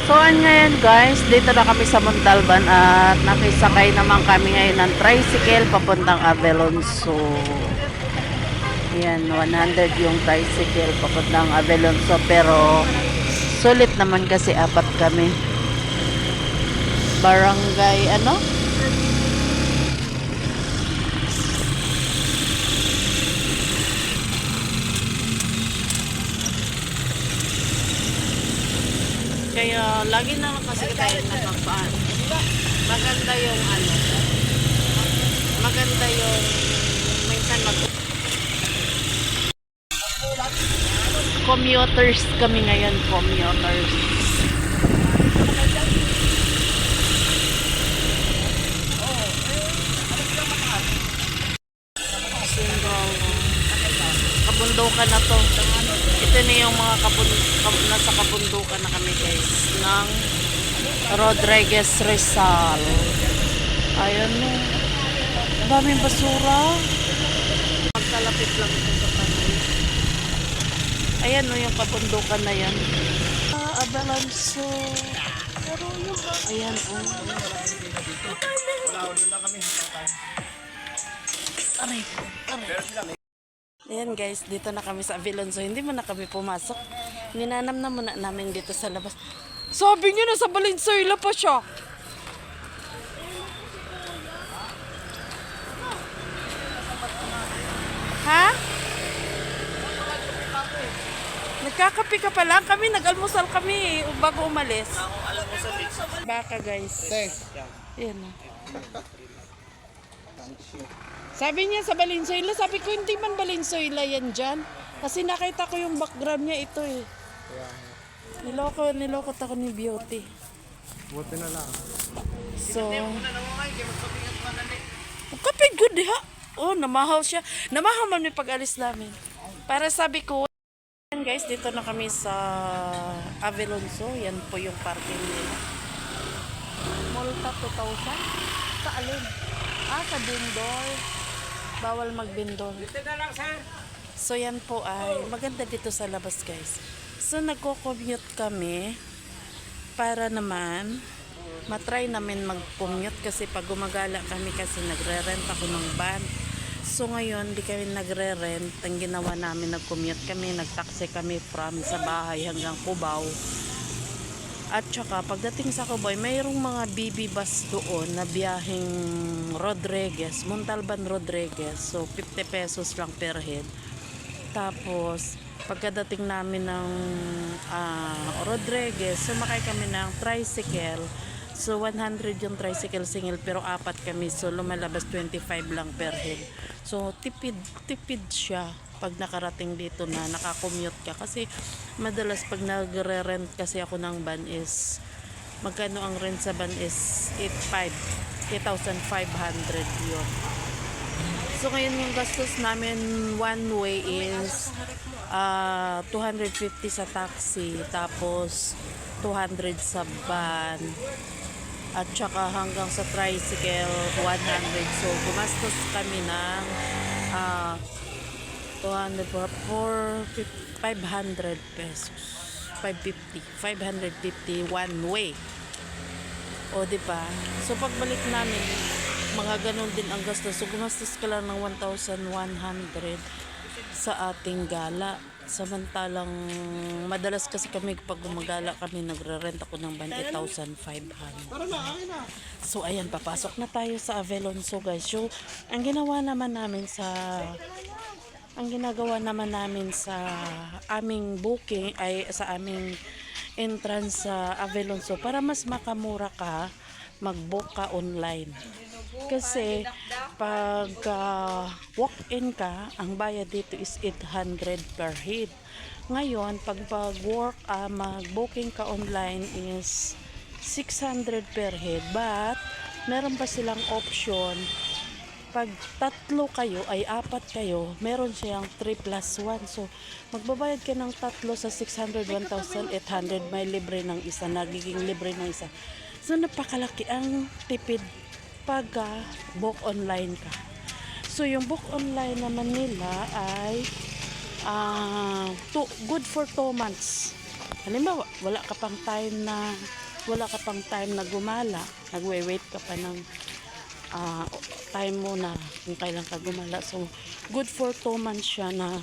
So ngayon guys, dito na kami sa Montalban at nakisakay naman kami ngayon ng tricycle papuntang Avelonso. Ayan, 100 yung tricycle papuntang Avelonso pero sulit naman kasi apat kami. Barangay ano? Kaya lagi na kasi tayo nakapaan. Maganda yung ano. Maganda yung minsan commuters kami ngayon, commuters. Single kabundukan na to. Ito na yung mga nasa kabundukan na kami guys ng Rodriguez Rizal. Ayan no. Daming basura. Magkalapit lang ito sa kanil. Ayan no yung kabundukan na yan. Abelanso. Ayan o. Aray. Ayan guys, dito na kami sa Avelonso. Hindi mo na kami pumasok. Ninanam na muna namin dito sa labas. Sabi niyo na sa Valenzuela pa siya. Ha? Nagkakape ka pa lang? Kami, nag-almusal kami bago umalis. Baka guys. Ayan na. Sabi niya sa Valenzuela, sabi ko hindi man Valenzuela yan dyan. Kasi nakita ko yung background niya ito eh. Nilokot ako ni Beauty. Buti na lang. So, kape good ha? Oh, namahaw siya. Namahaw man may pag-alis namin. Para sabi ko, yan guys, dito na kami sa Avelonso. Yan po yung parking nila. Multa 2,000? Sa alin? Sa Bindor. Bawal magbindor. So yan po ay maganda dito sa labas guys. So nagko-commute kami para naman matry namin mag-commute kasi pag gumagala kami kasi nagre-rent ako ng van. So ngayon di kami nagre-rent. Ang ginawa namin nag-commute kami, nag-taxi kami from sa bahay hanggang Cubao. At saka pagdating sa Cubao, mayroong mga BB bus doon na biyaheng Rodriguez, Montalban Rodriguez. So 50 pesos lang per head. Tapos pagkadating namin ng Rodriguez, sumakay kami ng tricycle. So 100 yung tricycle single pero apat kami. So lumalabas 25 lang per head. So tipid siya pag nakarating dito na nakakommute ka. Kasi madalas pag nagre-rent kasi ako ng van is magkano ang rent sa van is 8,500 yun. So ngayon yung gastos namin one way is 250 sa taxi, tapos 200 sa van, at saka hanggang sa tricycle 100. So gumastos kami ng 200 for 500 pesos. 550 one way. O di ba? So pagbalik namin mga ganun din ang gastos. So gumastos ka lang ng 1,100 sa ating gala. Samantalang madalas kasi kami pag gumagala kami nagre-rent ako ng 8,500. So ayan, papasok na tayo sa Avelonso guys. So ang ginagawa naman namin sa aming booking ay sa aming entrance sa Avelonso para mas makamura ka, mag-book ka online. Kasi pag walk-in ka, ang bayad dito is 800 per head. Ngayon, pag mag-booking ka online is 600 per head. But meron pa silang option. Pag tatlo kayo ay apat kayo, meron siyang 3+1. So, magbabayad ka ng tatlo sa 600, 1,800. May libre ng isa, nagiging libre ng isa. So, napakalaki ang tipid pag book online ka. So, yung book online naman nila ay good for 2 months. Halimbawa, wala ka pang time na gumala, nagwe-wait ka pa ng time mo na kung kailan ka gumala. So, good for 2 months siya na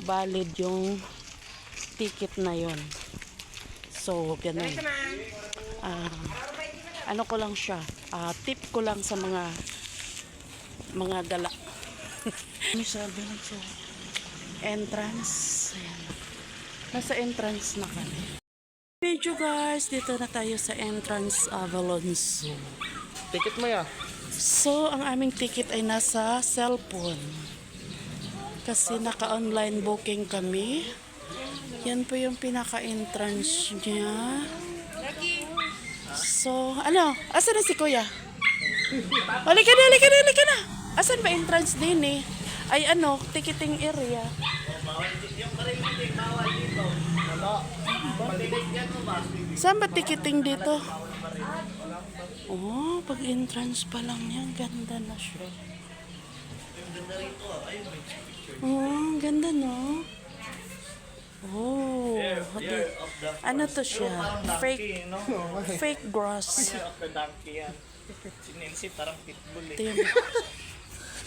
valid yung ticket na yon. So, ganun. Ano ko lang siya, tip ko lang sa mga gala. Ano sabi lang sa entrance. Ayan. Nasa entrance na kami. Medyo guys, dito na tayo sa entrance Avalon Zoo. Ticket mo ya. So, ang aming ticket ay nasa cellphone. Kasi naka-online booking kami. Yan po yung pinaka-entrance niya. So, ano? Asan na si Kuya? Halika na. Asan ba entrance din eh? Ay ano, ticketing area. Saan ba ticketing dito? Oh, pag entrance pa lang yan, ganda na siya. Oh, ganda no? Oh, ano to siya? Fake grass. Si Nancy parang pitbull eh. Ito yun.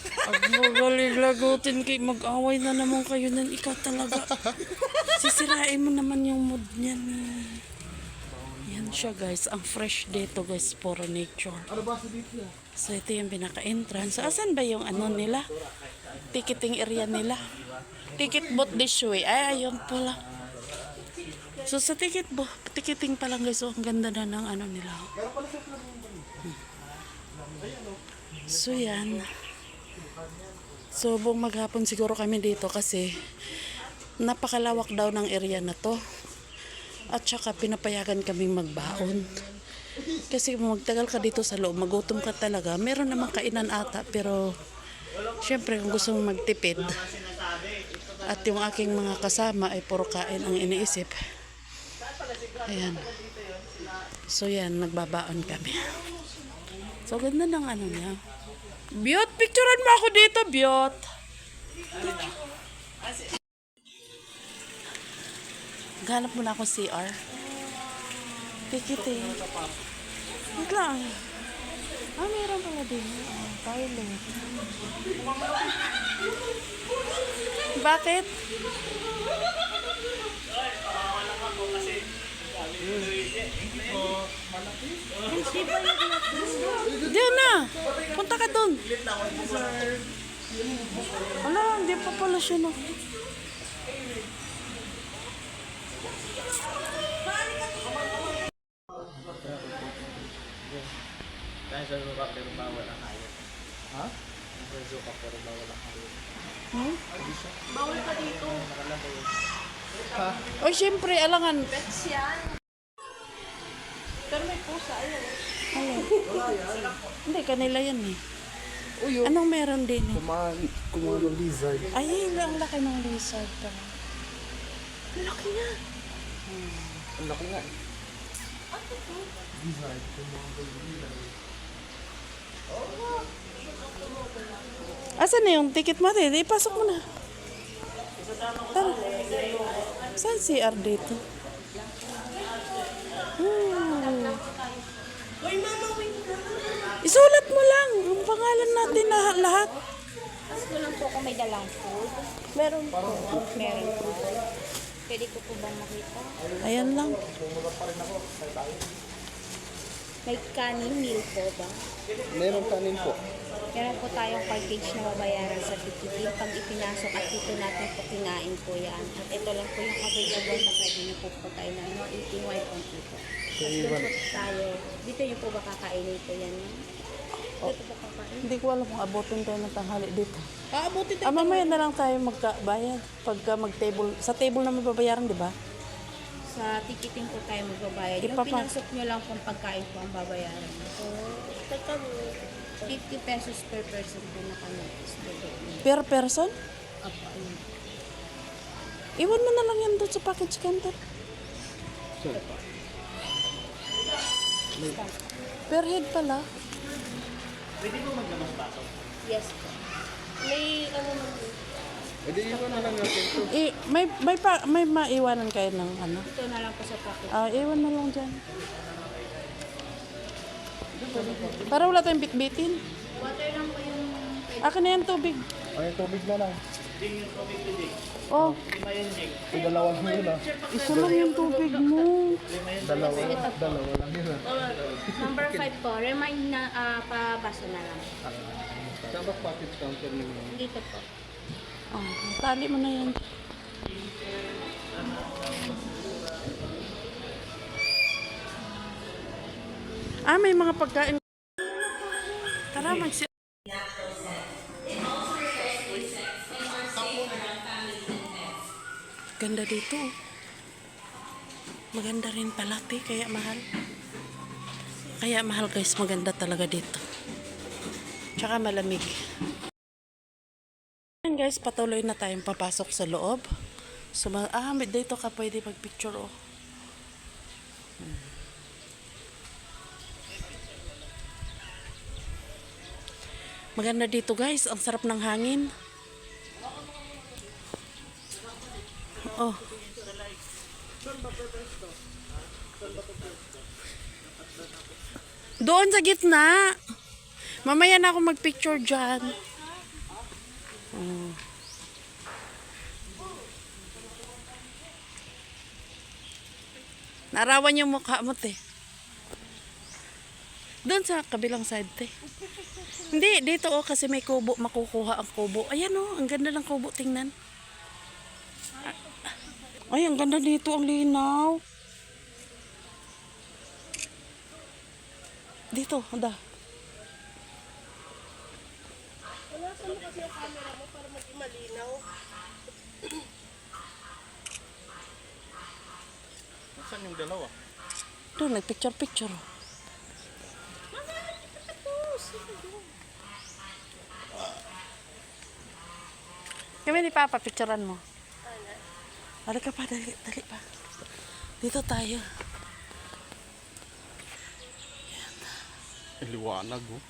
Pag magaling lagutin kay mag-away na naman kayo nan ikaw talaga. Sisirain mo naman yung mood niyan. Yan siya guys. Ang fresh dito guys. Puro nature. So ito yung pinaka-entrance. So, asan ba yung ano nila? Ticketing area nila. Ticket booth this way. Ay, ayun pala. So sa ticketing pa lang guys. So ang ganda na ng ano nila. So yan. So buong maghapon siguro kami dito kasi napakalawak daw ng area na to. At saka pinapayagan kaming magbaon. Kasi kung magtagal ka dito sa loob, magutom ka talaga. Meron namang kainan ata pero syempre kung gusto mong magtipid at yung aking mga kasama ay puro kain ang iniisip. Ayan. So yan, nagbabaon kami. So ganda ng ano niya. Biot, picturean mo ako dito, Biot. Ganap mo na ako CR. Ticket eh. Wait lang. Meron pala din. Toilet. Bakit? Diyan na. Punta ka doon. Wala, hindi pa pala siya no. Nasa suka pero bawal ang hayop. Ha? Nasa suka pero bawal ang hayop. Bawal ka dito. O syempre, alangan. Pero may pusa, ayun. Hindi, kanila yan eh. Uyo. Anong meron din eh? Kumano lizard. Ay, ang laki ng lizard pa. Ang laki na. Ang laki nga. Lizard. Asan na yung ticket mo? Ipasok mo na. Tara. Saan CR dito? Isulat mo lang ang pangalan natin na lahat. Ask ko lang po kung may dalang food. Meron po. Meron po. Pwede ko po bang makita? Ayan lang. May kanin meal po ba? Meron kanin po. Meron po tayong package na babayaran sa ticketing. Pag ipinasok at dito natin po kinain po yan. At ito lang po yung available na pwede na po tayo na eating while on dito. Tapos doon po tayo. Dito yung po ba kakainin po yan? Dito po kakain. Hindi ko alam kung abutin tayo ng tanghali dito. Abutin tayo. Mamaya na lang tayo magkabayad. Pagka mag-table. Sa table na may babayaran, di ba? Sa ticketing po tayo magbabayad. Yung pinasok nyo lang kung pagkain po ang babayaran. So, 50 pesos per person po na kami. Per person? Apa, ayun. Iwan mo na lang yan doon sa package counter. Per head pala. Pwede mo maglabas baso? Yes po. May ano naman. E di iwan na lang natin ito. May maiwanan kayo ng ano? Ito na lang po sa package. Iwan na lang dyan. Para wala tayong bitbitin. Water lang po yung Akin na yan tubig. Ay, tubig na lang. Oh, Ito dalawa lang yun ah. isa lang yung tubig mo. Dalawa lang yun ah. number 5 po. Remind na pabaso na lang. Saan ba package counter ninyo? Dito po. Oh, tali mo na yan. May mga pagkain. Tara, magsi... Ganda dito. Maganda rin pala, kaya mahal. Kaya mahal guys, maganda talaga dito. Tsaka malamig. Ayan guys, patuloy na tayong papasok sa loob. So, dito ka pwede mag-picture oh. Maganda dito guys, ang sarap ng hangin. Oh. Doon sa gitna. Mamaya na ako mag-picture dyan. Oh. Narawan yung mukha mo, te. Doon sa kabilang side, te. Hindi, dito kasi may kubo, makukuha ang kubo. Ayan ang ganda ng kubo, tingnan. Ay, ang ganda dito, ang linaw. Dito, anda. Wala sa mo kasi yung camera mo para maging malinaw. Nasaan yung dalawa? Doon, nagpicture-picture. Kami ni Papa, picturean mo. Halika pa, dali pa. Dito tayo. Liwanag oh.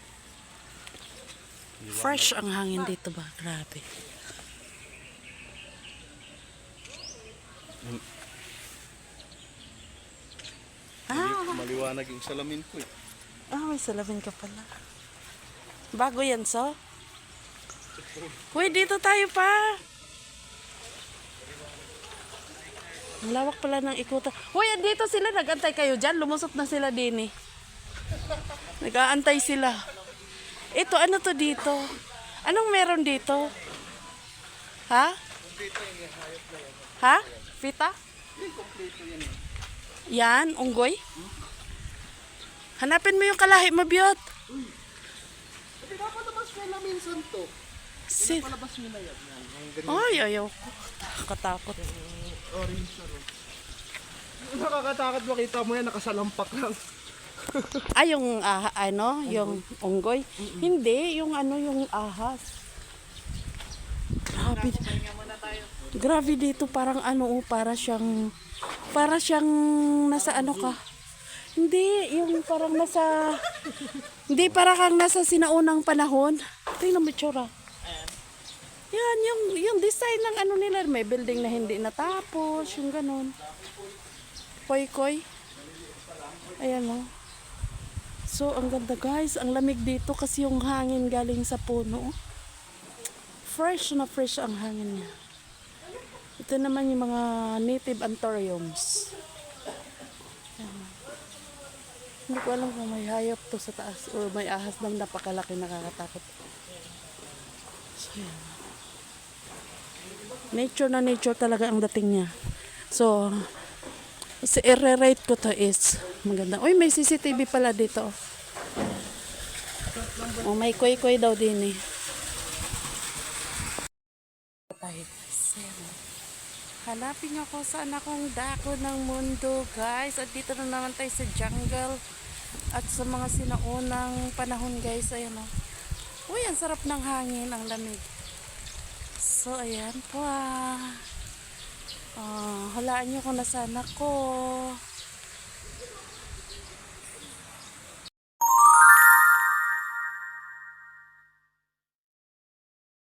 Fresh ang hangin dito ba? Grabe. Maliwanag yung salamin ko eh. May salamin ka pala. Bago yan, so? Uy, dito tayo pa. Ang lawak pala ng ikutan. Uy, andito sila. Nag-antay kayo dyan. Lumusot na sila din eh. Nag-aantay sila. Ito, ano to dito? Anong meron dito? Ha? Ha? Pita? Yan, unggoy? Hanapin mo yung kalahi mo, Biyot. Pinapalabas mo na minsan to. Pinapalabas mo na yan. Ay, ayaw ko. Katakot. Orange siya ro. Nakakatakot makita mo yan, nakasalampak lang. Yung yung unggoy. Hindi, yung yung ahas. Grabe. Grabe dito, parang para siyang nasa ano ka. Hindi, yung parang nasa, hindi, parang kang nasa sinaunang panahon. Tingnan mo tsura. Yan, yung design ng nila, may building na hindi natapos, yung ganun. Koy-koy. Ayan o. So, ang ganda guys. Ang lamig dito kasi yung hangin galing sa puno. Fresh na fresh ang hangin niya. Ito naman yung mga native anthuriums. Ayan. Hindi ko alam kung may hayop to sa taas or may ahas ng napakalaki nakakatakot. So, ayan. Nature na nature talaga ang dating niya. So, i-rate ko to is maganda. Uy, may CCTV pala dito. May koy-koy daw din eh. Hanapin niyo ako saan akong dako ng mundo, guys. At dito na naman tayo sa jungle. At sa mga sinaunang panahon, guys. Ayan o. Uy, ang sarap ng hangin, ang lamig. So, ayan po ah. Halaan niyo kung nasaan ako.